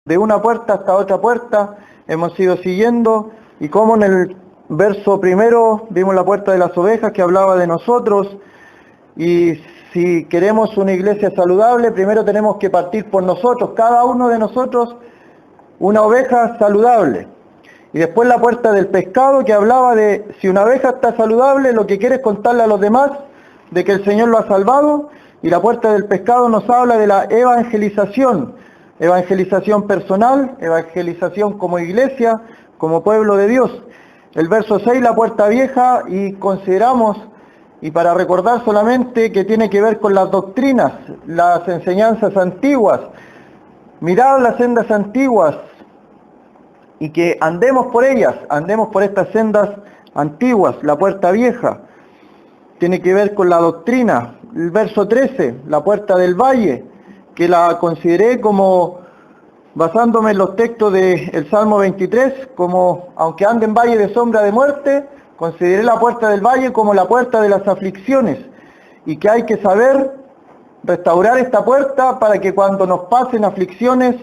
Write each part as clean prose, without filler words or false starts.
de una puerta hasta otra puerta, hemos ido siguiendo, y como en el verso primero vimos la puerta de las ovejas que hablaba de nosotros, y si queremos una iglesia saludable, primero tenemos que partir por nosotros, cada uno de nosotros una oveja saludable. Y después la puerta del pescado que hablaba de si una oveja está saludable, lo que quiere es contarle a los demás de que el Señor lo ha salvado, y la puerta del pescado nos habla de la evangelización, evangelización personal, evangelización como iglesia, como pueblo de Dios. El verso 6, la puerta vieja, y consideramos, y para recordar solamente, que tiene que ver con las doctrinas, las enseñanzas antiguas. Mirad las sendas antiguas y que andemos por ellas, andemos por estas sendas antiguas. La puerta vieja tiene que ver con la doctrina. El verso 13, la puerta del valle, que la consideré como, basándome en los textos del Salmo 23, como aunque ande en valle de sombra de muerte, consideré la puerta del valle como la puerta de las aflicciones, y que hay que saber restaurar esta puerta para que cuando nos pasen aflicciones,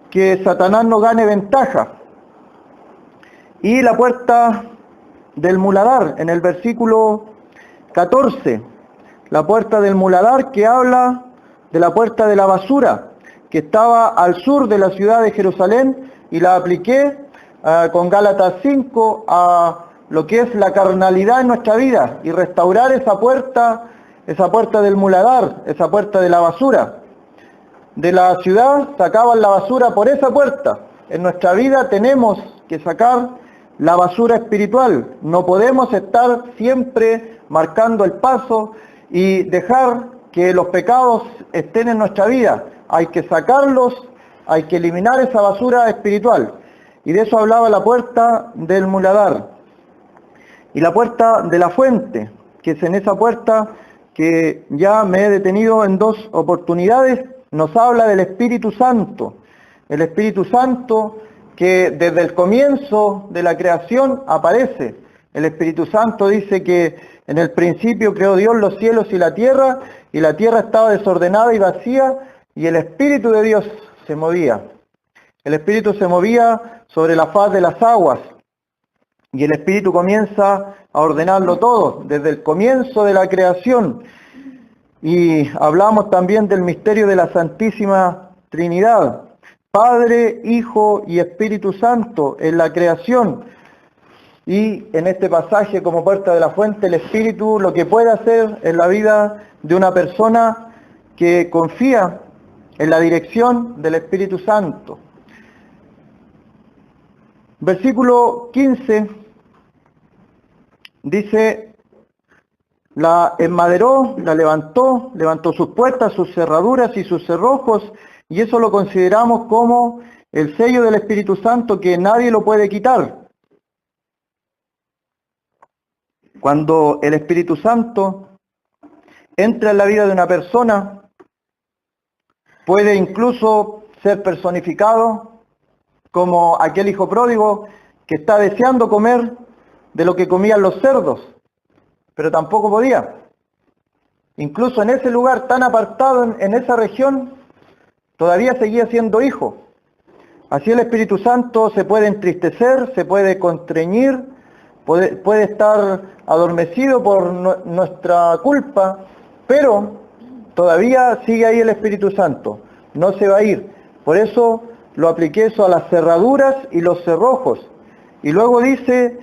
que Satanás no gane ventaja. Y la puerta del muladar, en el versículo 14, la puerta del muladar que habla de la puerta de la basura, que estaba al sur de la ciudad de Jerusalén, y la apliqué con Gálatas 5 a lo que es la carnalidad en nuestra vida, y restaurar esa puerta del muladar, esa puerta de la basura. De la ciudad sacaban la basura por esa puerta. En nuestra vida tenemos que sacar la basura espiritual. No podemos estar siempre marcando el paso y dejar que los pecados estén en nuestra vida. Hay que sacarlos, hay que eliminar esa basura espiritual. Y de eso hablaba la puerta del muladar. Y la puerta de la fuente, que es en esa puerta que ya me he detenido en 2 oportunidades, nos habla del Espíritu Santo. El Espíritu Santo que desde el comienzo de la creación aparece. El Espíritu Santo dice que en el principio creó Dios los cielos y la tierra estaba desordenada y vacía, y el Espíritu de Dios se movía. El Espíritu se movía sobre la faz de las aguas, y el Espíritu comienza a ordenarlo todo, desde el comienzo de la creación. Y hablamos también del misterio de la Santísima Trinidad, Padre, Hijo y Espíritu Santo en la creación. Y en este pasaje, como puerta de la fuente, el Espíritu lo que puede hacer en la vida de una persona que confía en la dirección del Espíritu Santo. Versículo 15 dice: la enmaderó, la levantó sus puertas, sus cerraduras y sus cerrojos, y eso lo consideramos como el sello del Espíritu Santo, que nadie lo puede quitar. Cuando el Espíritu Santo entra en la vida de una persona, puede incluso ser personificado como aquel hijo pródigo que está deseando comer de lo que comían los cerdos, pero tampoco podía. Incluso en ese lugar tan apartado, en esa región, todavía seguía siendo hijo. Así el Espíritu Santo se puede entristecer, se puede constreñir, puede estar adormecido por nuestra culpa, pero todavía sigue ahí el Espíritu Santo, no se va a ir. Por eso lo apliqué eso a las cerraduras y los cerrojos. Y luego dice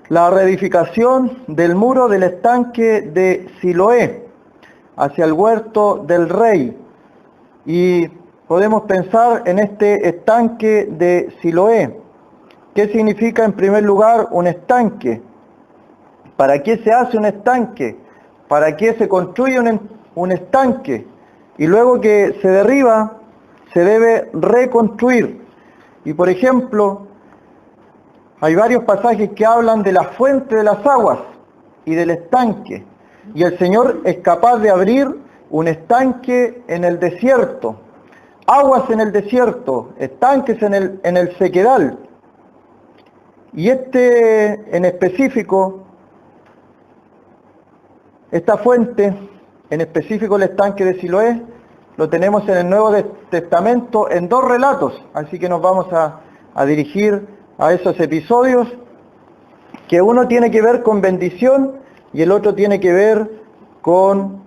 la reedificación del muro del estanque de Siloé hacia el huerto del rey. Y podemos pensar en este estanque de Siloé. ¿Qué significa en primer lugar un estanque? ¿Para qué se hace un estanque? ¿Para qué se construye un estanque? Y luego que se derriba, se debe reconstruir. Y por ejemplo, hay varios pasajes que hablan de la fuente de las aguas y del estanque. Y el Señor es capaz de abrir un estanque en el desierto, aguas en el desierto, estanques en el sequedal. Y en específico, esta fuente, en específico el estanque de Siloé, lo tenemos en el Nuevo Testamento en 2 relatos, así que nos vamos a dirigir a esos episodios, que uno tiene que ver con bendición y el otro tiene que ver con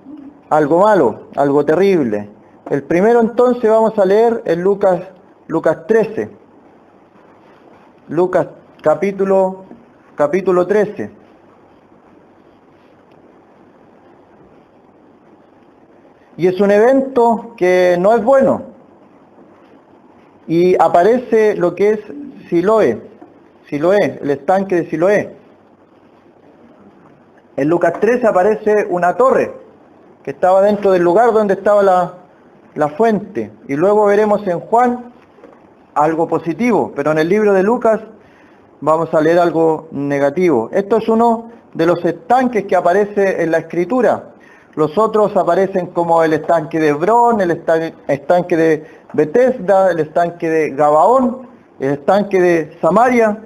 algo malo, algo terrible. El primero entonces vamos a leer en Lucas 13. Lucas capítulo 13. Y es un evento que no es bueno. Y aparece lo que es Siloé, el estanque de Siloé. En Lucas 13 aparece una torre que estaba dentro del lugar donde estaba la fuente. Y luego veremos en Juan algo positivo, pero en el libro de Lucas vamos a leer algo negativo. Esto es uno de los estanques que aparece en la Escritura. Los otros aparecen como el estanque de Hebrón, el estanque de Betesda, el estanque de Gabaón, el estanque de Samaria.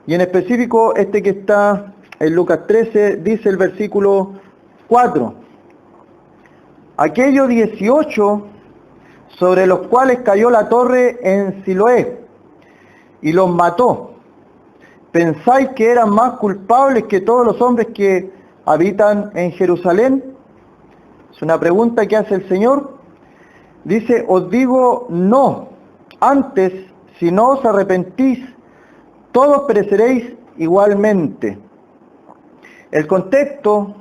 Y en específico este que está en Lucas 13 dice el versículo 4. Aquellos 18 sobre los cuales cayó la torre en Siloé y los mató. ¿Pensáis que eran más culpables que todos los hombres que habitan en Jerusalén? Es una pregunta que hace el Señor. Dice, os digo no, antes, si no os arrepentís, todos pereceréis igualmente. El contexto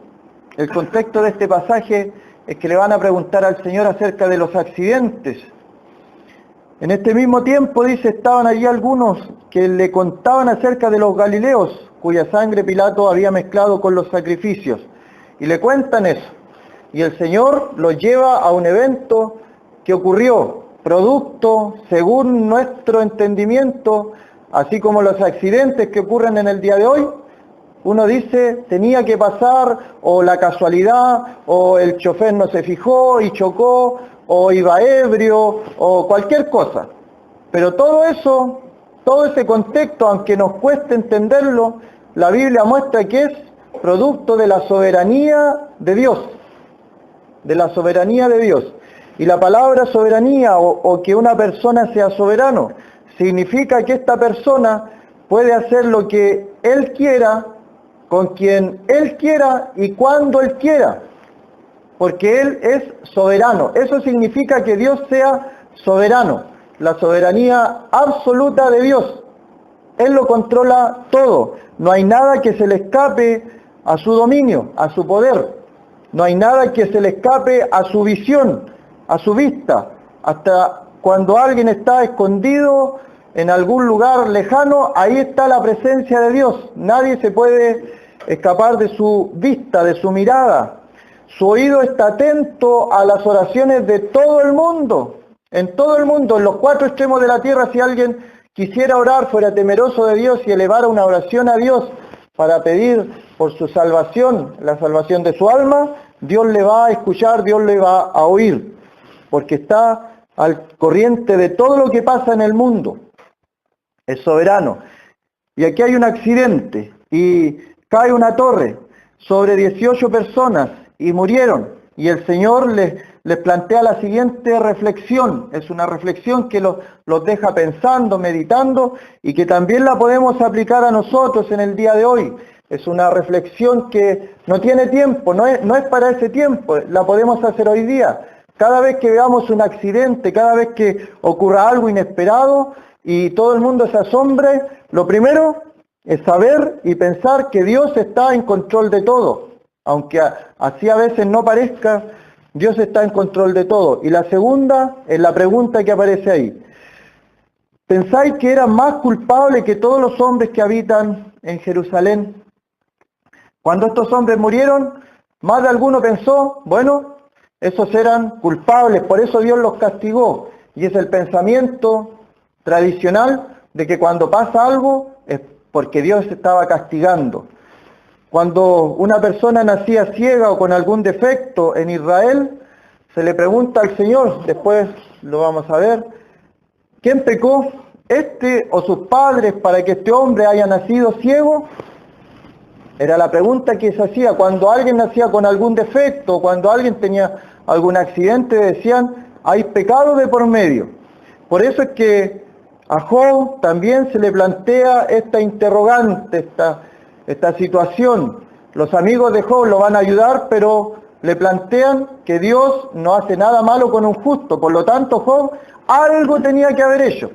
de este pasaje es que le van a preguntar al Señor acerca de los accidentes. En este mismo tiempo, dice, estaban allí algunos que le contaban acerca de los galileos, cuya sangre Pilato había mezclado con los sacrificios. Y le cuentan eso. Y el Señor los lleva a un evento que ocurrió, producto, según nuestro entendimiento, así como los accidentes que ocurren en el día de hoy. Uno dice, tenía que pasar, o la casualidad, o el chofer no se fijó y chocó, o iba ebrio, o cualquier cosa. Pero todo eso, todo ese contexto, aunque nos cueste entenderlo, la Biblia muestra que es producto de la soberanía de Dios. De la soberanía de Dios. Y la palabra soberanía, o que una persona sea soberano, significa que esta persona puede hacer lo que Él quiera, con quien Él quiera y cuando Él quiera, porque Él es soberano. Eso significa que Dios sea soberano, la soberanía absoluta de Dios. Él lo controla todo, no hay nada que se le escape a su dominio, a su poder, no hay nada que se le escape a su visión, a su vista. Hasta cuando alguien está escondido en algún lugar lejano, ahí está la presencia de Dios. Nadie se puede escapar de su vista, de su mirada. Su oído está atento a las oraciones de todo el mundo. En todo el mundo, en los 4 extremos de la tierra, si alguien quisiera orar, fuera temeroso de Dios y elevara una oración a Dios para pedir por su salvación, la salvación de su alma, Dios le va a escuchar, Dios le va a oír, porque está al corriente de todo lo que pasa en el mundo. Es soberano. Y aquí hay un accidente y cae una torre sobre 18 personas y murieron. Y el Señor les plantea la siguiente reflexión. Es una reflexión que los deja pensando, meditando, y que también la podemos aplicar a nosotros en el día de hoy. Es una reflexión que no tiene tiempo, no es para ese tiempo, la podemos hacer hoy día. Cada vez que veamos un accidente, cada vez que ocurra algo inesperado y todo el mundo se asombre, lo primero es saber y pensar que Dios está en control de todo. Aunque así a veces no parezca, Dios está en control de todo. Y la segunda es la pregunta que aparece ahí. ¿Pensáis que eran más culpables que todos los hombres que habitan en Jerusalén? Cuando estos hombres murieron, más de alguno pensó, bueno, esos eran culpables, por eso Dios los castigó. Y es el pensamiento tradicional de que cuando pasa algo es porque Dios estaba castigando. Cuando una persona nacía ciega o con algún defecto en Israel, se le pregunta al Señor, después lo vamos a ver, ¿quién pecó, este o sus padres, para que este hombre haya nacido ciego? Era la pregunta que se hacía cuando alguien nacía con algún defecto, cuando alguien tenía algún accidente, decían, hay pecado de por medio. Por eso es que a Job también se le plantea esta interrogante, esta situación. Los amigos de Job lo van a ayudar, pero le plantean que Dios no hace nada malo con un justo. Por lo tanto, Job algo tenía que haber hecho.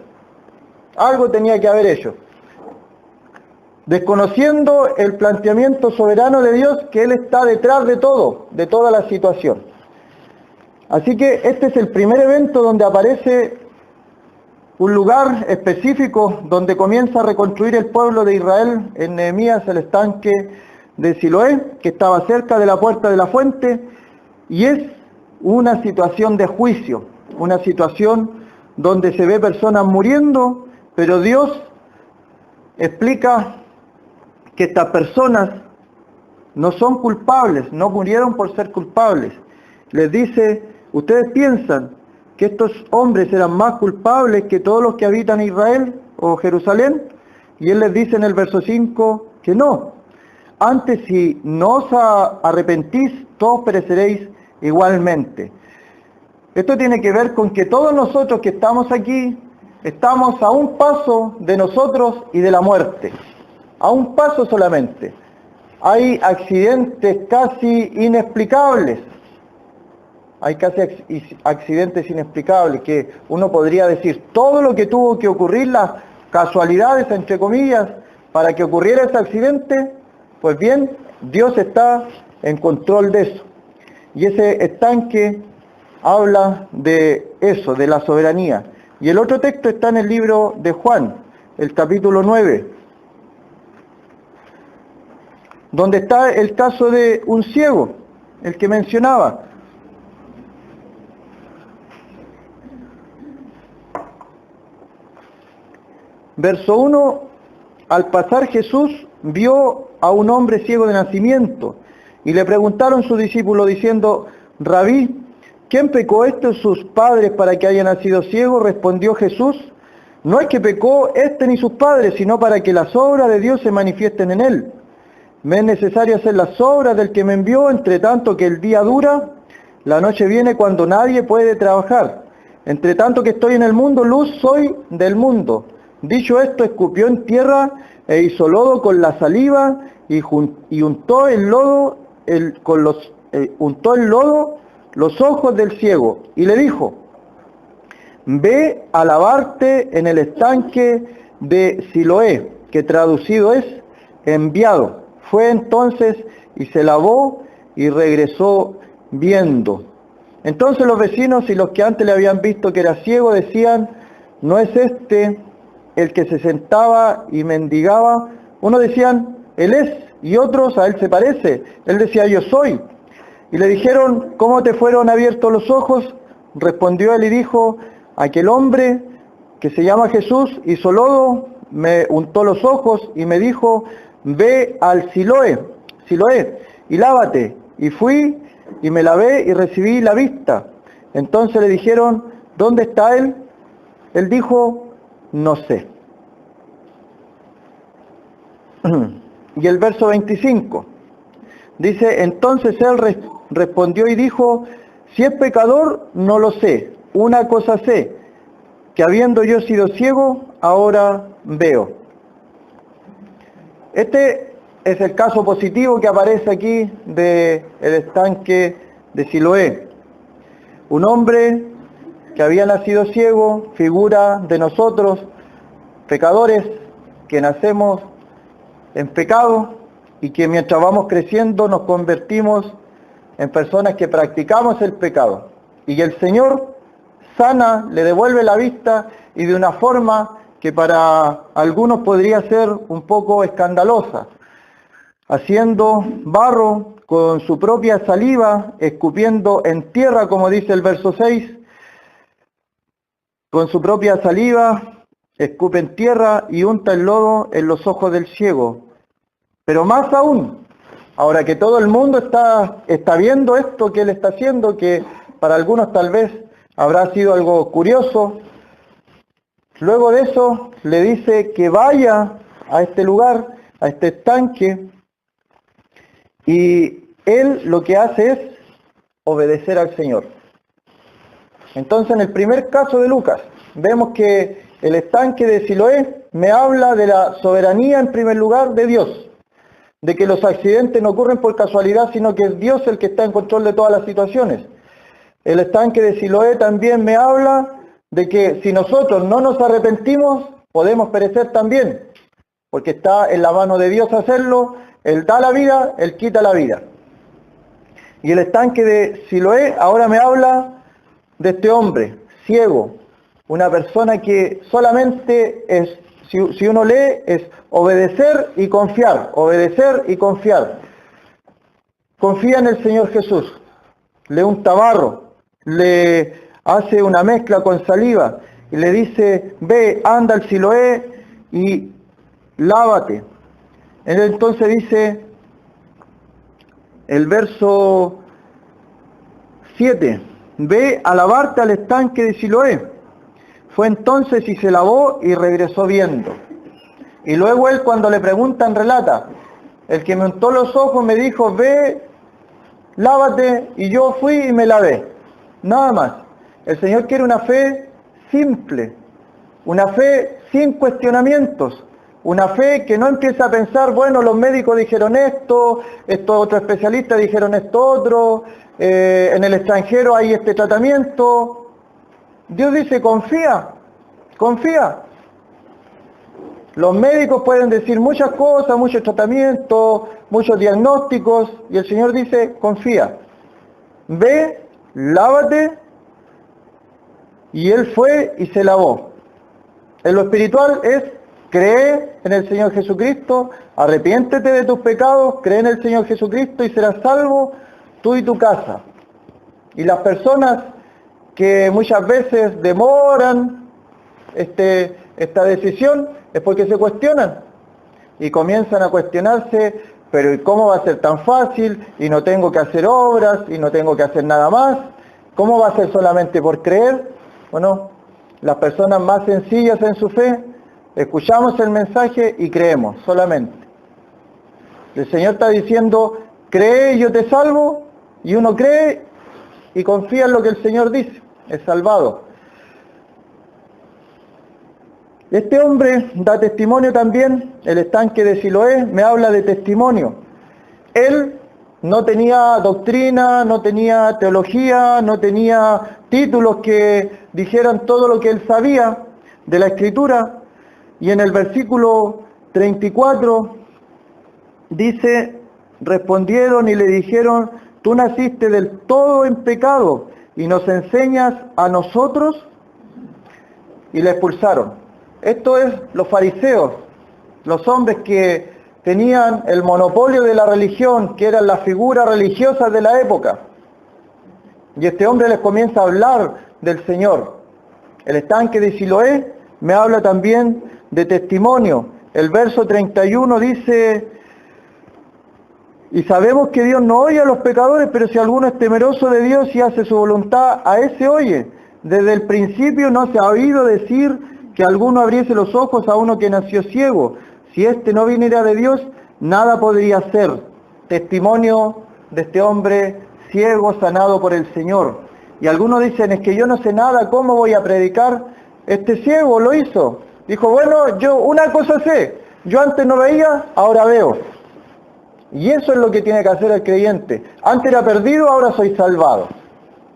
Algo tenía que haber hecho. Desconociendo el planteamiento soberano de Dios, que Él está detrás de todo, de toda la situación. Así que este es el primer evento donde aparece un lugar específico donde comienza a reconstruir el pueblo de Israel en Nehemías, el estanque de Siloé, que estaba cerca de la puerta de la fuente, y es una situación de juicio, una situación donde se ve personas muriendo, pero Dios explica que estas personas no son culpables, no murieron por ser culpables. Les dice, ¿ustedes piensan que estos hombres eran más culpables que todos los que habitan Israel o Jerusalén? Y Él les dice en el verso 5 que no. Antes, si no os arrepentís, todos pereceréis igualmente. Esto tiene que ver con que todos nosotros que estamos aquí, estamos a un paso de nosotros y de la muerte. A un paso solamente. Hay accidentes casi inexplicables. Hay casi accidentes inexplicables que uno podría decir todo lo que tuvo que ocurrir, las casualidades, entre comillas, para que ocurriera ese accidente. Pues bien, Dios está en control de eso. Y ese estanque habla de eso, de la soberanía. Y el otro texto está en el libro de Juan, el capítulo 9, donde está el caso de un ciego, el que mencionaba. Verso 1, al pasar Jesús vio a un hombre ciego de nacimiento, y le preguntaron sus discípulos diciendo, Rabí, ¿quién pecó sus padres para que haya nacido ciego? Respondió Jesús, no es que pecó ni sus padres, sino para que las obras de Dios se manifiesten en él. Me es necesario hacer las obras del que me envió, entre tanto que el día dura, la noche viene cuando nadie puede trabajar. Entre tanto que estoy en el mundo, luz soy del mundo. Dicho esto, escupió en tierra e hizo lodo con la saliva y untó el lodo los ojos del ciego y le dijo, ve a lavarte en el estanque de Siloé, que traducido es enviado. Fue entonces y se lavó y regresó viendo. Entonces los vecinos y los que antes le habían visto que era ciego decían, ¿no es este el que se sentaba y mendigaba? Unos decían, él es, y otros, a él se parece. Él decía, yo soy. Y le dijeron, ¿cómo te fueron abiertos los ojos? Respondió él y dijo, aquel hombre que se llama Jesús hizo lodo, me untó los ojos y me dijo, ve al Siloé, y lávate. Y fui y me lavé y recibí la vista. Entonces le dijeron, ¿dónde está él? Él dijo, no sé. Y el verso 25 dice, entonces él respondió y dijo, si es pecador, no lo sé. Una cosa sé, que habiendo yo sido ciego, ahora veo. Este es el caso positivo que aparece aquí del estanque de Siloé. Un hombre que había nacido ciego, figura de nosotros, pecadores, que nacemos en pecado y que mientras vamos creciendo nos convertimos en personas que practicamos el pecado. Y el Señor sana, le devuelve la vista y de una forma que para algunos podría ser un poco escandalosa, haciendo barro con su propia saliva, escupiendo en tierra, como dice el verso 6, con su propia saliva, escupe en tierra y unta el lodo en los ojos del ciego. Pero más aún, ahora que todo el mundo está viendo esto que él está haciendo, que para algunos tal vez habrá sido algo curioso, luego de eso le dice que vaya a este lugar, a este estanque, y él lo que hace es obedecer al Señor. Entonces, en el primer caso de Lucas, vemos que el estanque de Siloé me habla de la soberanía, en primer lugar, de Dios, de que los accidentes no ocurren por casualidad, sino que es Dios el que está en control de todas las situaciones. El estanque de Siloé también me habla de que si nosotros no nos arrepentimos, podemos perecer también, porque está en la mano de Dios hacerlo. Él da la vida, Él quita la vida. Y el estanque de Siloé ahora me habla de este hombre ciego, una persona que solamente es, si uno lee, es obedecer y confiar, obedecer y confiar. Confía en el Señor Jesús, le unta barro, le hace una mezcla con saliva y le dice, ve, anda al Siloé y lávate. Entonces dice el verso 7, ve a lavarte al estanque de Siloé. Fue entonces y se lavó y regresó viendo. Y luego él, cuando le preguntan, relata, el que me untó los ojos me dijo, ve, lávate, y yo fui y me lavé. Nada más. El Señor quiere una fe simple, una fe sin cuestionamientos, una fe que no empieza a pensar, bueno, los médicos dijeron esto, estos otros especialistas dijeron esto otro, en el extranjero hay este tratamiento. Dios dice, confía, confía. Los médicos pueden decir muchas cosas, muchos tratamientos, muchos diagnósticos, y el Señor dice, confía. Ve, lávate, y él fue y se lavó. En lo espiritual es, cree en el Señor Jesucristo, arrepiéntete de tus pecados, cree en el Señor Jesucristo y serás salvo tú y tu casa. Y las personas que muchas veces demoran esta decisión es porque se cuestionan y comienzan a cuestionarse, pero ¿y cómo va a ser tan fácil? Y no tengo que hacer obras y no tengo que hacer nada más. ¿Cómo va a ser solamente por creer? Bueno, las personas más sencillas en su fe, escuchamos el mensaje y creemos solamente. El Señor está diciendo, cree y yo te salvo, y uno cree y confía en lo que el Señor dice, es salvado. Este hombre da testimonio también, el estanque de Siloé me habla de testimonio. Él no tenía doctrina, no tenía teología, no tenía títulos que dijeran todo lo que él sabía de la Escritura. Y en el versículo 34 dice, respondieron y le dijeron, tú naciste del todo en pecado y nos enseñas a nosotros, y le expulsaron. Esto es los fariseos, los hombres que tenían el monopolio de la religión, que eran las figuras religiosas de la época. Y este hombre les comienza a hablar del Señor. El estanque de Siloé me habla también de testimonio. El verso 31 dice, y sabemos que Dios no oye a los pecadores, pero si alguno es temeroso de Dios y hace su voluntad, a ese oye. Desde el principio no se ha oído decir que alguno abriese los ojos a uno que nació ciego. Si éste no viniera de Dios, nada podría ser. Testimonio de este hombre ciego sanado por el Señor. Y algunos dicen, es que yo no sé nada, ¿cómo voy a predicar? Este ciego lo hizo. Dijo, bueno, yo una cosa sé, yo antes no veía, ahora veo. Y eso es lo que tiene que hacer el creyente. Antes era perdido, ahora soy salvado.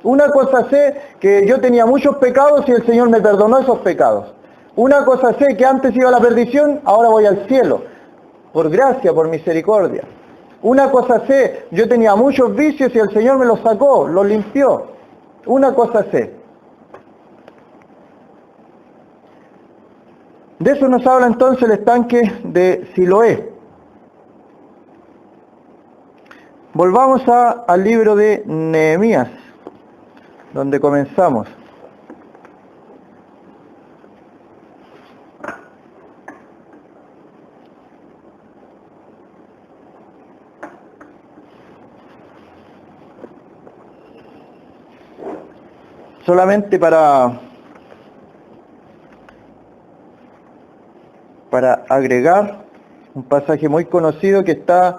Una cosa sé, que yo tenía muchos pecados y el Señor me perdonó esos pecados. Una cosa sé, que antes iba a la perdición, ahora voy al cielo. Por gracia, por misericordia. Una cosa sé, yo tenía muchos vicios y el Señor me los sacó, los limpió. Una cosa sé. De eso nos habla entonces el estanque de Siloé. Volvamos al libro de Nehemías, donde comenzamos. Solamente para agregar un pasaje muy conocido que está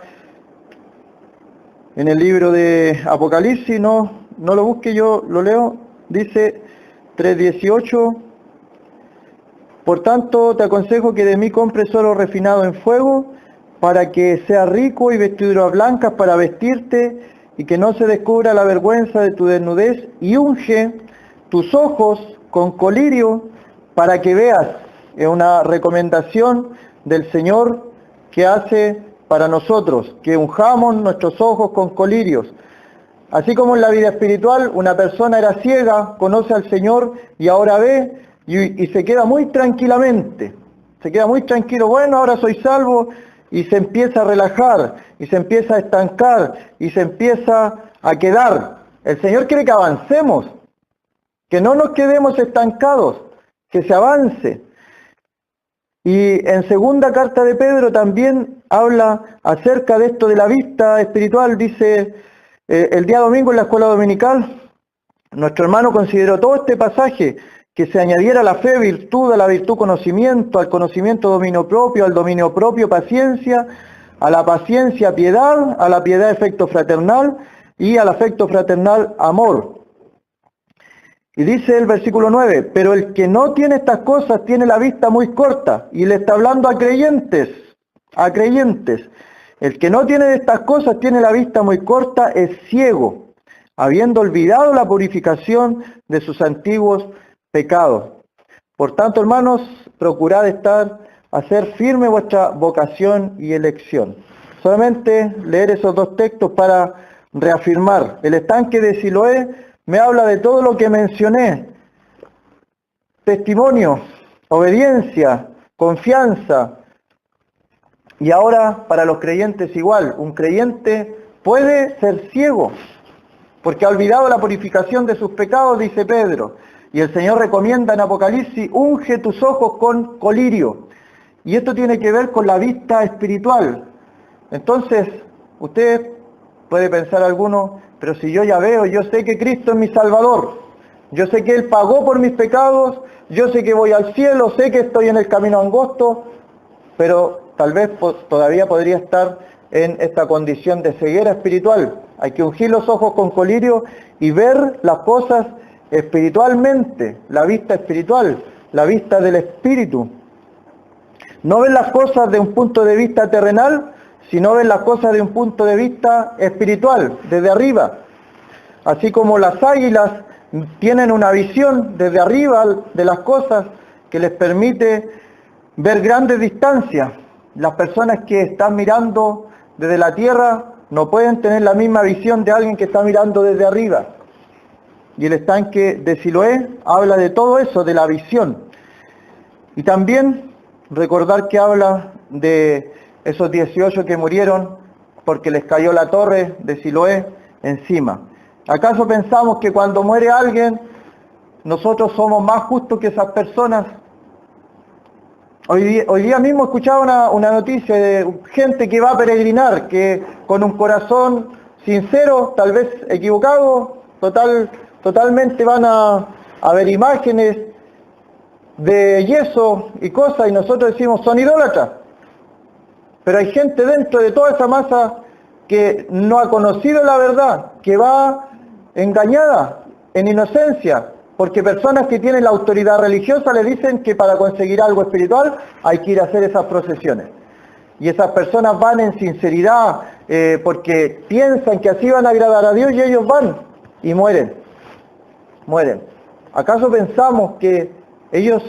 en el libro de Apocalipsis, ¿no? no lo busque, yo lo leo, dice 3:18, por tanto te aconsejo que de mí compres oro refinado en fuego, para que seas rico, y vestiduras blancas para vestirte, y que no se descubra la vergüenza de tu desnudez, y unge tus ojos con colirio para que veas. Es una recomendación del Señor que hace para nosotros, que unjamos nuestros ojos con colirios. Así como en la vida espiritual, una persona era ciega, conoce al Señor y ahora ve y se queda muy tranquilamente. Se queda muy tranquilo, bueno, ahora soy salvo, y se empieza a relajar, y se empieza a estancar, y se empieza a quedar. El Señor quiere que avancemos, que no nos quedemos estancados, que se avance. Y en segunda carta de Pedro también habla acerca de esto de la vista espiritual. Dice, el día domingo en la escuela dominical, nuestro hermano consideró todo este pasaje, que se añadiera a la fe virtud, a la virtud conocimiento, al conocimiento dominio propio, al dominio propio paciencia, a la paciencia piedad, a la piedad afecto fraternal, y al afecto fraternal amor. Y dice el versículo 9, pero el que no tiene estas cosas tiene la vista muy corta, y le está hablando a creyentes, a creyentes. El que no tiene estas cosas tiene la vista muy corta, es ciego, habiendo olvidado la purificación de sus antiguos pecados. Por tanto, hermanos, procurad hacer firme vuestra vocación y elección. Solamente leer esos dos textos para reafirmar. El estanque de Siloé me habla de todo lo que mencioné: testimonio, obediencia, confianza. Y ahora para los creyentes igual, un creyente puede ser ciego, porque ha olvidado la purificación de sus pecados, dice Pedro. Y el Señor recomienda en Apocalipsis, unge tus ojos con colirio. Y esto tiene que ver con la vista espiritual. Entonces, usted puede pensar alguno, pero si yo ya veo, yo sé que Cristo es mi Salvador, yo sé que Él pagó por mis pecados, yo sé que voy al cielo, sé que estoy en el camino angosto, pero tal vez todavía podría estar en esta condición de ceguera espiritual. Hay que ungir los ojos con colirio y ver las cosas espiritualmente, la vista espiritual, la vista del Espíritu. No ver las cosas de un punto de vista terrenal, sino ver las cosas de un punto de vista espiritual, desde arriba. Así como las águilas tienen una visión desde arriba de las cosas que les permite ver grandes distancias. Las personas que están mirando desde la tierra no pueden tener la misma visión de alguien que está mirando desde arriba. Y el estanque de Siloé habla de todo eso, de la visión. Y también recordar que habla de esos 18 que murieron porque les cayó la torre de Siloé encima. ¿Acaso pensamos que cuando muere alguien nosotros somos más justos que esas personas? Hoy día mismo escuchaba una noticia de gente que va a peregrinar, que con un corazón sincero, tal vez equivocado, totalmente van a ver imágenes de yeso y cosas, y nosotros decimos son idólatras. Pero hay gente dentro de toda esa masa que no ha conocido la verdad, que va engañada, en inocencia, porque personas que tienen la autoridad religiosa le dicen que para conseguir algo espiritual hay que ir a hacer esas procesiones. Y esas personas van en sinceridad, porque piensan que así van a agradar a Dios, y ellos van y mueren. ¿Acaso pensamos que ellos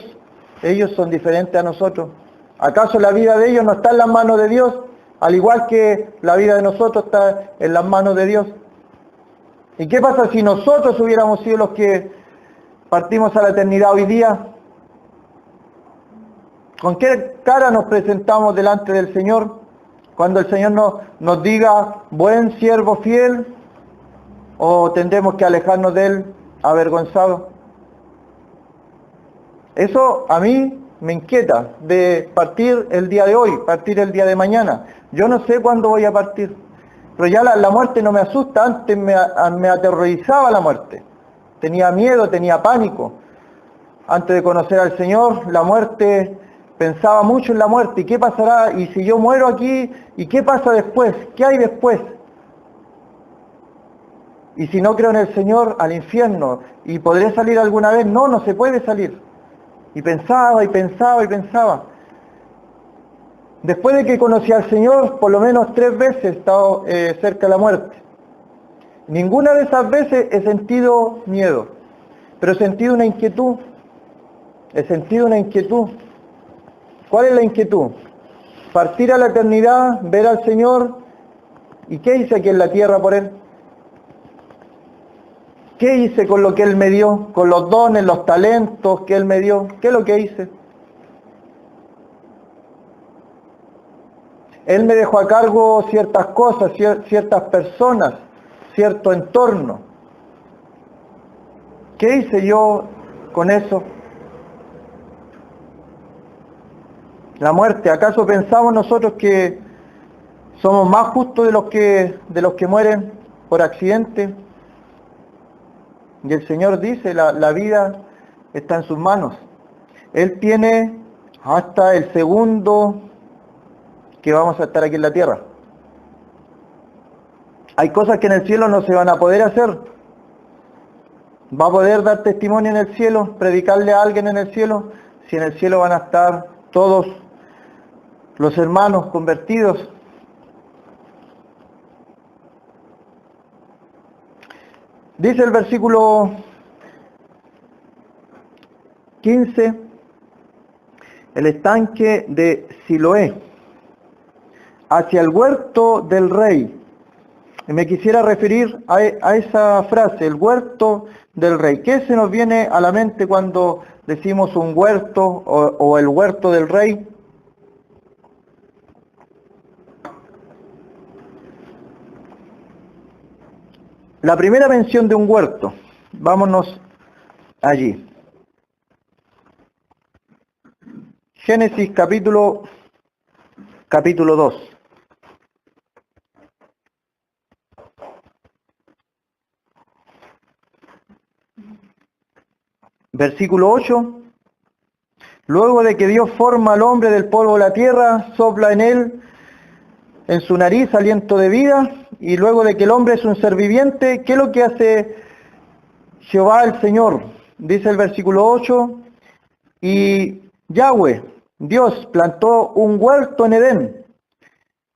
son diferentes a nosotros? ¿Acaso la vida de ellos no está en las manos de Dios, al igual que la vida de nosotros está en las manos de Dios? ¿Y qué pasa si nosotros hubiéramos sido los que partimos a la eternidad hoy día? ¿Con qué cara nos presentamos delante del Señor cuando el Señor nos diga, buen siervo fiel, o tendremos que alejarnos de Él avergonzados? Eso a mí me inquieta, de partir el día de hoy, partir el día de mañana. Yo no sé cuándo voy a partir, pero ya la muerte no me asusta. Antes me aterrorizaba la muerte. Tenía miedo, tenía pánico. Antes de conocer al Señor, la muerte, pensaba mucho en la muerte. ¿Y qué pasará? ¿Y si yo muero aquí? ¿Y qué pasa después? ¿Qué hay después? Y si no creo en el Señor, al infierno. ¿Y podré salir alguna vez? No, no se puede salir. Y pensaba y pensaba y pensaba. Después de que conocí al Señor, por lo menos 3 veces he estado cerca de la muerte. Ninguna de esas veces he sentido miedo, pero he sentido una inquietud. He sentido una inquietud. ¿Cuál es la inquietud? Partir a la eternidad, ver al Señor. ¿Y qué hice aquí en la tierra por Él? ¿Qué hice con lo que Él me dio? Con los dones, los talentos que Él me dio. ¿Qué es lo que hice? Él me dejó a cargo ciertas cosas, ciertas personas, cierto entorno. ¿Qué hice yo con eso? La muerte, ¿acaso pensamos nosotros que somos más justos de los que mueren por accidente? Y el Señor dice, la vida está en sus manos. Él tiene hasta el segundo que vamos a estar aquí en la tierra. Hay cosas que en el cielo no se van a poder hacer. ¿Va a poder dar testimonio en el cielo, predicarle a alguien en el cielo? Si en el cielo van a estar todos los hermanos convertidos. Dice el versículo 15, el estanque de Siloé, hacia el huerto del rey. Y me quisiera referir a esa frase, el huerto del rey. ¿Qué se nos viene a la mente cuando decimos un huerto o el huerto del rey? La primera mención de un huerto, vámonos allí. Génesis capítulo 2. Versículo 8. Luego de que Dios forma al hombre del polvo de la tierra, sopla en él, en su nariz, aliento de vida, y luego de que el hombre es un ser viviente, ¿qué es lo que hace Jehová el Señor? Dice el versículo 8, y Yahweh, Dios, plantó un huerto en Edén,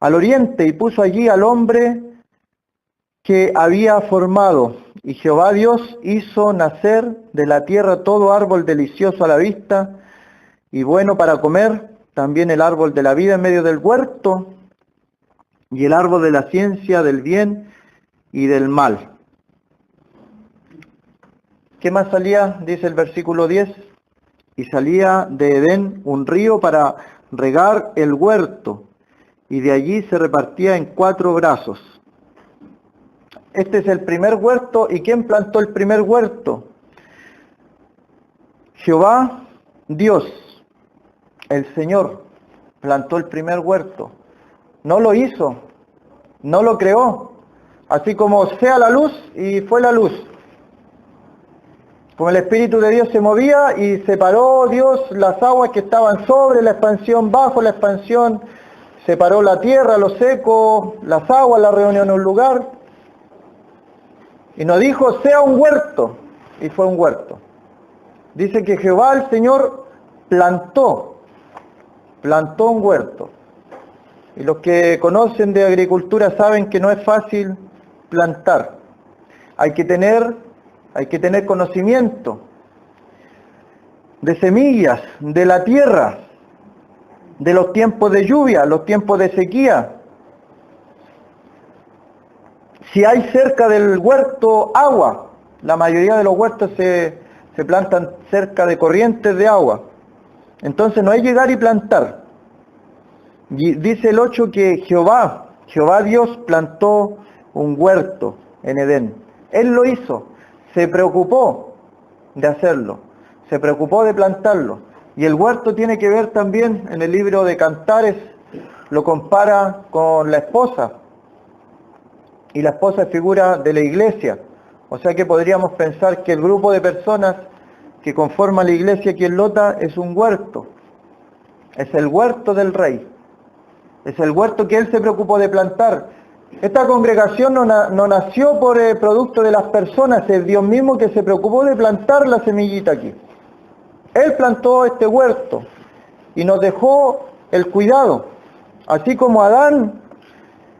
al oriente, y puso allí al hombre que había formado. Y Jehová Dios hizo nacer de la tierra todo árbol delicioso a la vista y bueno para comer, también el árbol de la vida en medio del huerto, y el árbol de la ciencia del bien y del mal. ¿Qué más salía? Dice el versículo 10. Y salía de Edén un río para regar el huerto, y de allí se repartía en 4 brazos. Este es el primer huerto. ¿Y quién plantó el primer huerto? Jehová, Dios, el Señor, plantó el primer huerto. No lo hizo, no lo creó. Así como sea la luz, y fue la luz. Como el Espíritu de Dios se movía y separó Dios las aguas que estaban sobre la expansión, bajo la expansión, separó la tierra, lo seco, las aguas, la reunió en un lugar. Y nos dijo, sea un huerto, y fue un huerto. Dice que Jehová el Señor plantó un huerto. Y los que conocen de agricultura saben que no es fácil plantar. Hay que tener conocimiento de semillas, de la tierra, de los tiempos de lluvia, los tiempos de sequía. Si hay cerca del huerto agua, la mayoría de los huertos se plantan cerca de corrientes de agua. Entonces no es llegar y plantar. Y dice el 8 que Jehová Dios plantó un huerto en Edén. Él lo hizo, se preocupó de hacerlo, se preocupó de plantarlo. Y el huerto tiene que ver también, en el libro de Cantares, lo compara con la esposa. Y la esposa es figura de la iglesia. O sea que podríamos pensar que el grupo de personas que conforman la iglesia aquí en Lota es un huerto. Es el huerto del rey. Es el huerto que él se preocupó de plantar. Esta congregación no nació por el producto de las personas, es Dios mismo que se preocupó de plantar la semillita aquí. Él plantó este huerto y nos dejó el cuidado, así como a Adán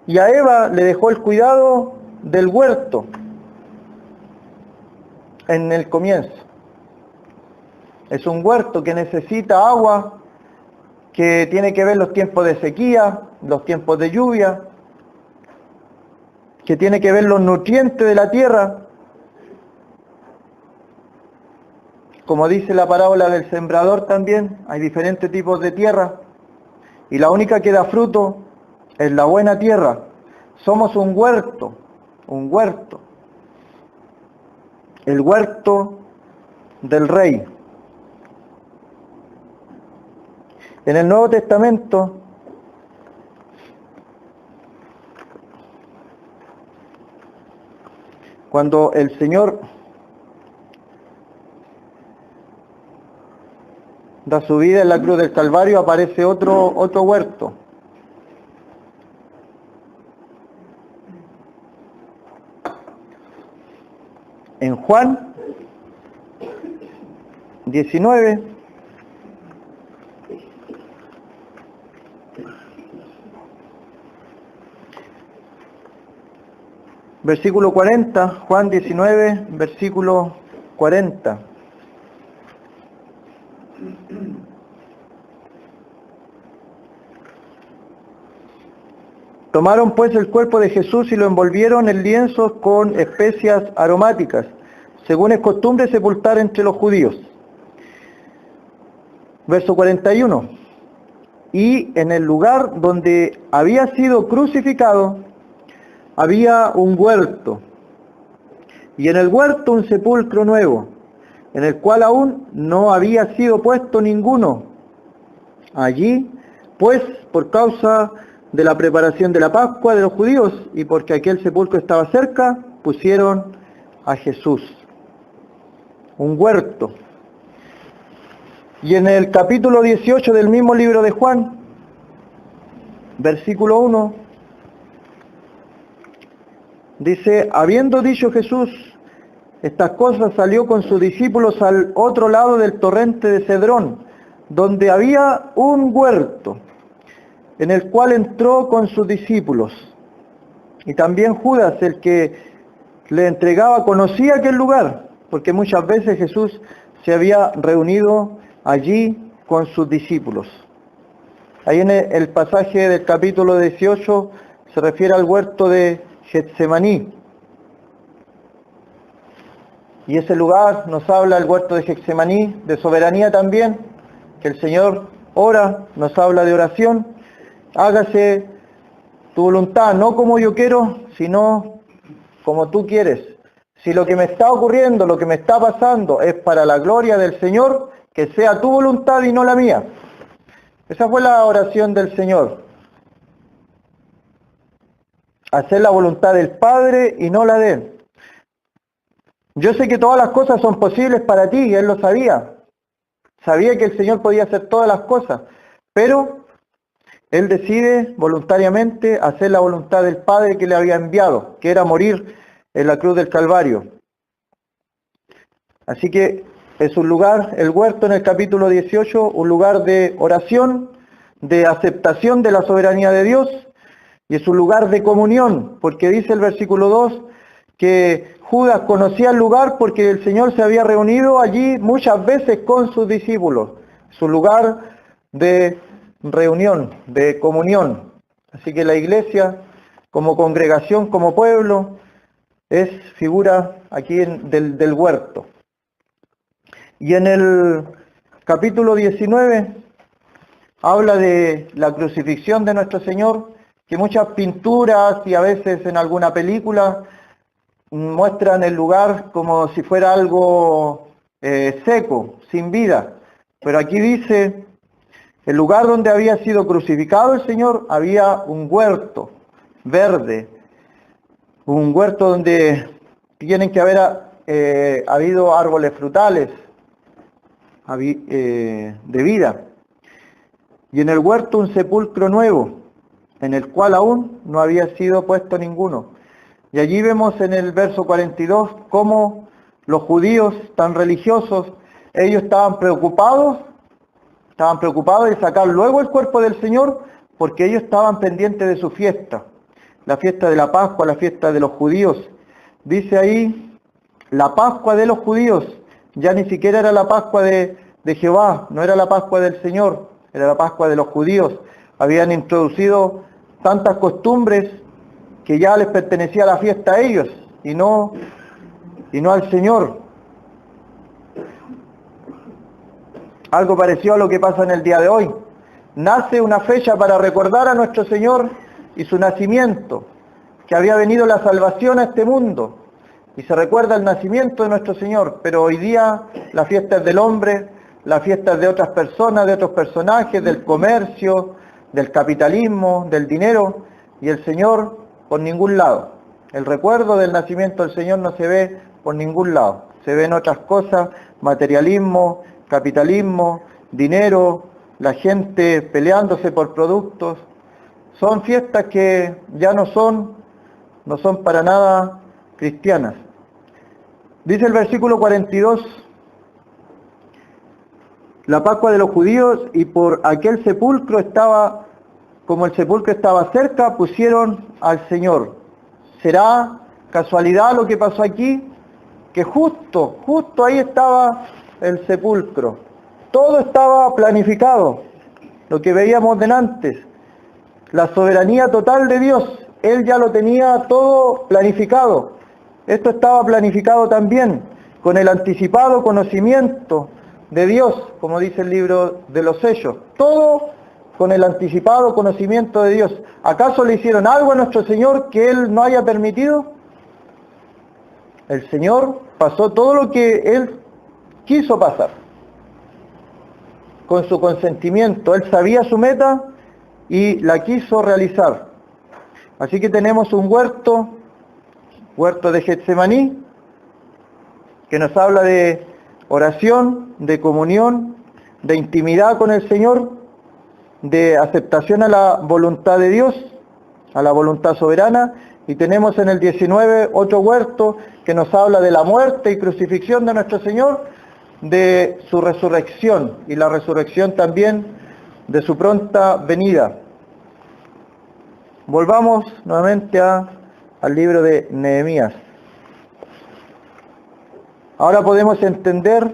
y a Eva le dejó el cuidado del huerto en el comienzo. Es un huerto que necesita agua, que tiene que ver los tiempos de sequía, los tiempos de lluvia, que tiene que ver los nutrientes de la tierra. Como dice la parábola del sembrador también, hay diferentes tipos de tierra y la única que da fruto es la buena tierra. Somos un huerto, el huerto del Rey. En el Nuevo Testamento cuando el Señor da su vida en la cruz del Calvario, aparece otro huerto. En Juan 19, versículo 40, Juan 19, versículo 40. Tomaron pues el cuerpo de Jesús y lo envolvieron en lienzos con especias aromáticas, según es costumbre sepultar entre los judíos. Verso 41. Y en el lugar donde había sido crucificado había un huerto, y en el huerto un sepulcro nuevo, en el cual aún no había sido puesto ninguno. Allí, pues, por causa de la preparación de la Pascua de los judíos y porque aquel sepulcro estaba cerca, pusieron a Jesús. Un huerto. Y en el capítulo 18 del mismo libro de Juan, versículo 1, dice, habiendo dicho Jesús estas cosas, salió con sus discípulos al otro lado del torrente de Cedrón, donde había un huerto, en el cual entró con sus discípulos. Y también Judas, el que le entregaba, conocía aquel lugar, porque muchas veces Jesús se había reunido allí con sus discípulos. Ahí en el pasaje del capítulo 18 se refiere al huerto de Getsemaní. Y ese lugar nos habla el huerto de Getsemaní, de soberanía también, que el Señor ora, nos habla de oración. Hágase tu voluntad, no como yo quiero, sino como tú quieres. Si lo que me está ocurriendo, lo que me está pasando es para la gloria del Señor, que sea tu voluntad y no la mía. Esa fue la oración del Señor. Hacer la voluntad del Padre y no la de Él. Yo sé que todas las cosas son posibles para ti, y Él lo sabía. Sabía que el Señor podía hacer todas las cosas, pero Él decide voluntariamente hacer la voluntad del Padre que le había enviado, que era morir en la cruz del Calvario. Así que es un lugar, el huerto en el capítulo 18, un lugar de oración, de aceptación de la soberanía de Dios, y es un lugar de comunión, porque dice el versículo 2 que Judas conocía el lugar porque el Señor se había reunido allí muchas veces con sus discípulos. Es un lugar de reunión, de comunión. Así que la iglesia, como congregación, como pueblo, es figura aquí del huerto. Y en el capítulo 19 habla de la crucifixión de nuestro Señor, que muchas pinturas y a veces en alguna película muestran el lugar como si fuera algo seco, sin vida. Pero aquí dice, el lugar donde había sido crucificado el Señor, había un huerto verde, un huerto donde tienen que haber habido árboles frutales de vida. Y en el huerto un sepulcro nuevo, en el cual aún no había sido puesto ninguno. Y allí vemos en el verso 42 cómo los judíos tan religiosos, ellos estaban preocupados de sacar luego el cuerpo del Señor, porque ellos estaban pendientes de su fiesta, la fiesta de la Pascua, la fiesta de los judíos. Dice ahí, la Pascua de los judíos, ya ni siquiera era la Pascua de Jehová, no era la Pascua del Señor, era la Pascua de los judíos. Habían introducido tantas costumbres que ya les pertenecía la fiesta a ellos y no al Señor. Algo parecido a lo que pasa en el día de hoy. Nace una fecha para recordar a nuestro Señor y su nacimiento, que había venido la salvación a este mundo, y se recuerda el nacimiento de nuestro Señor, pero hoy día la fiesta es del hombre, la fiesta es de otras personas, de otros personajes, del comercio, del capitalismo, del dinero, y el Señor por ningún lado. El recuerdo del nacimiento del Señor no se ve por ningún lado, se ven otras cosas, materialismo, capitalismo, dinero, la gente peleándose por productos. Son fiestas que ya no son para nada cristianas. Dice el versículo 42, la Pascua de los judíos, y por aquel sepulcro estaba, como el sepulcro estaba cerca, pusieron al Señor. ¿Será casualidad lo que pasó aquí? Que justo ahí estaba el sepulcro. Todo estaba planificado, lo que veíamos delante, la soberanía total de Dios, Él ya lo tenía todo planificado. Esto estaba planificado también, con el anticipado conocimiento de Dios, como dice el libro de los sellos. Todo con el anticipado conocimiento de Dios. ¿Acaso le hicieron algo a nuestro Señor que Él no haya permitido? El Señor pasó todo lo que Él quiso pasar, con su consentimiento. Él sabía su meta y la quiso realizar. Así que tenemos un huerto de Getsemaní, que nos habla de oración, de comunión, de intimidad con el Señor, de aceptación a la voluntad de Dios, a la voluntad soberana. Y tenemos en el 19 otro huerto que nos habla de la muerte y crucifixión de nuestro Señor, de su resurrección y la resurrección también de su pronta venida. Volvamos nuevamente al libro de Nehemías. Ahora podemos entender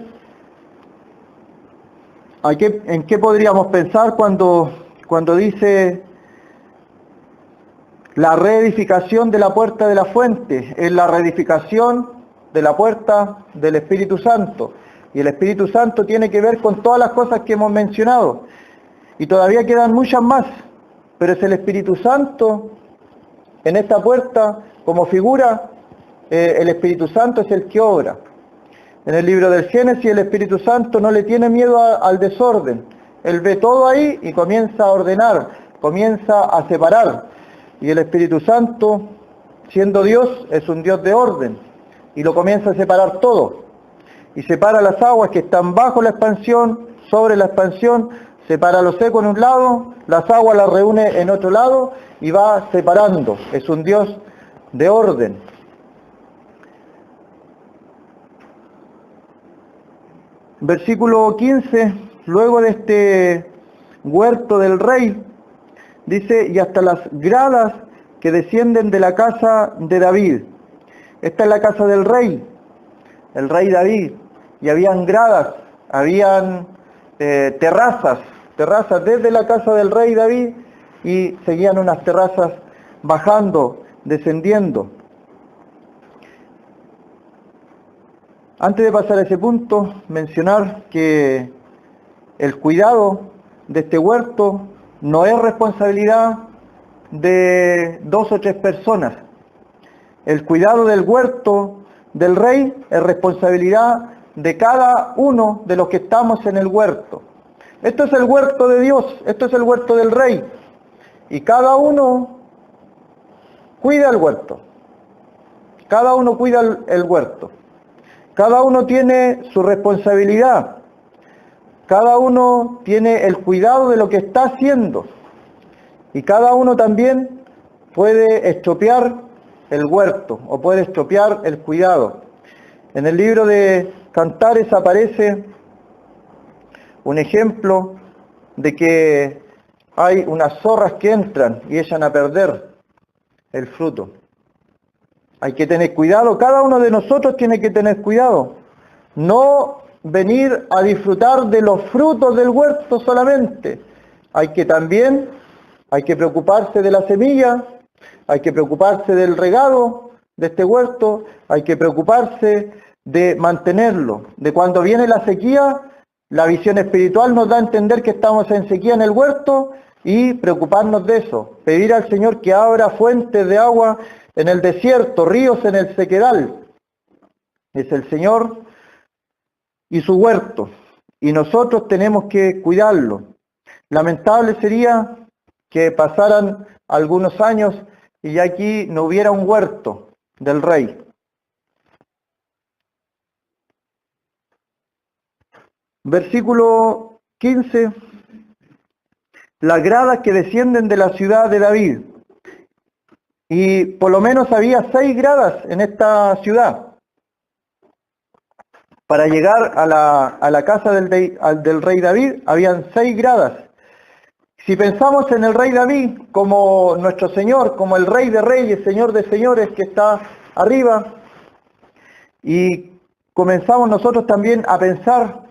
en qué podríamos pensar cuando dice la reedificación de la puerta de la fuente. Es la reedificación de la puerta del Espíritu Santo. Y el Espíritu Santo tiene que ver con todas las cosas que hemos mencionado. Y todavía quedan muchas más. Pero es el Espíritu Santo en esta puerta como figura. El Espíritu Santo es el que obra. En el libro del Génesis el Espíritu Santo no le tiene miedo al desorden. Él ve todo ahí y comienza a ordenar, comienza a separar. Y el Espíritu Santo, siendo Dios, es un Dios de orden. Y lo comienza a separar todo. Y separa las aguas que están bajo la expansión, sobre la expansión, separa lo seco en un lado, las aguas las reúne en otro lado y va separando. Es un Dios de orden. Versículo 15, luego de este huerto del rey, dice, y hasta las gradas que descienden de la casa de David. Esta es la casa del rey, el rey David, y habían gradas, habían terrazas desde la casa del rey David, y seguían unas terrazas bajando, descendiendo. Antes de pasar a ese punto, mencionar que el cuidado de este huerto no es responsabilidad de 2 o 3 personas. El cuidado del huerto del rey es responsabilidad de cada uno de los que estamos en el huerto. Esto es el huerto de Dios, esto es el huerto del rey. Y cada uno cuida el huerto. Cada uno cuida el huerto. Cada uno tiene su responsabilidad. Cada uno tiene el cuidado de lo que está haciendo. Y cada uno también puede estropear el huerto o puede estropear el cuidado. En el libro de Cantares aparece un ejemplo de que hay unas zorras que entran y echan a perder el fruto. Hay que tener cuidado, cada uno de nosotros tiene que tener cuidado. No venir a disfrutar de los frutos del huerto solamente. Hay que preocuparse de la semilla, hay que preocuparse del regado de este huerto, hay que preocuparse de mantenerlo. De cuando viene la sequía, la visión espiritual nos da a entender que estamos en sequía en el huerto y preocuparnos de eso. Pedir al Señor que abra fuentes de agua en el desierto, ríos en el sequedal. Es el Señor y su huerto. Y nosotros tenemos que cuidarlo. Lamentable sería que pasaran algunos años y ya aquí no hubiera un huerto del rey. Versículo 15. Las gradas que descienden de la ciudad de David. Y por lo menos había 6 gradas en esta ciudad. Para llegar a la casa del rey David, habían 6 gradas. Si pensamos en el rey David como nuestro Señor, como el Rey de Reyes, Señor de Señores que está arriba, y comenzamos nosotros también a pensar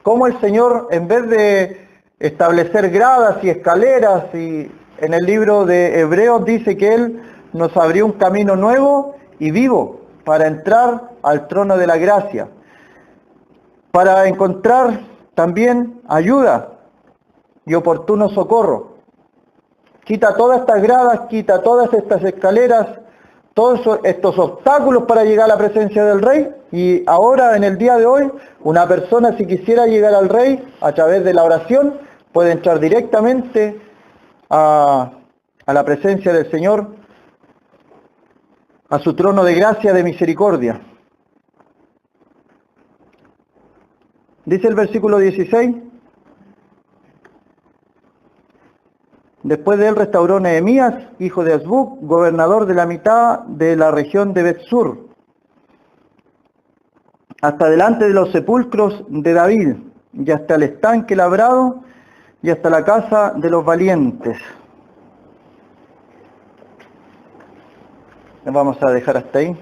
cómo el Señor, en vez de establecer gradas y escaleras, y en el libro de Hebreos dice que Él nos abrió un camino nuevo y vivo para entrar al trono de la gracia, para encontrar también ayuda y oportuno socorro. Quita todas estas gradas, quita todas estas escaleras, todos estos obstáculos para llegar a la presencia del Rey. Y ahora, en el día de hoy, una persona, si quisiera llegar al Rey a través de la oración, puede entrar directamente a la presencia del Señor, a su trono de gracia, de misericordia. Dice el versículo 16. Después de él restauró Nehemías, hijo de Azbuk, gobernador de la mitad de la región de Bet-sur, hasta delante de los sepulcros de David, y hasta el estanque labrado, y hasta la casa de los valientes. Vamos a dejar hasta ahí.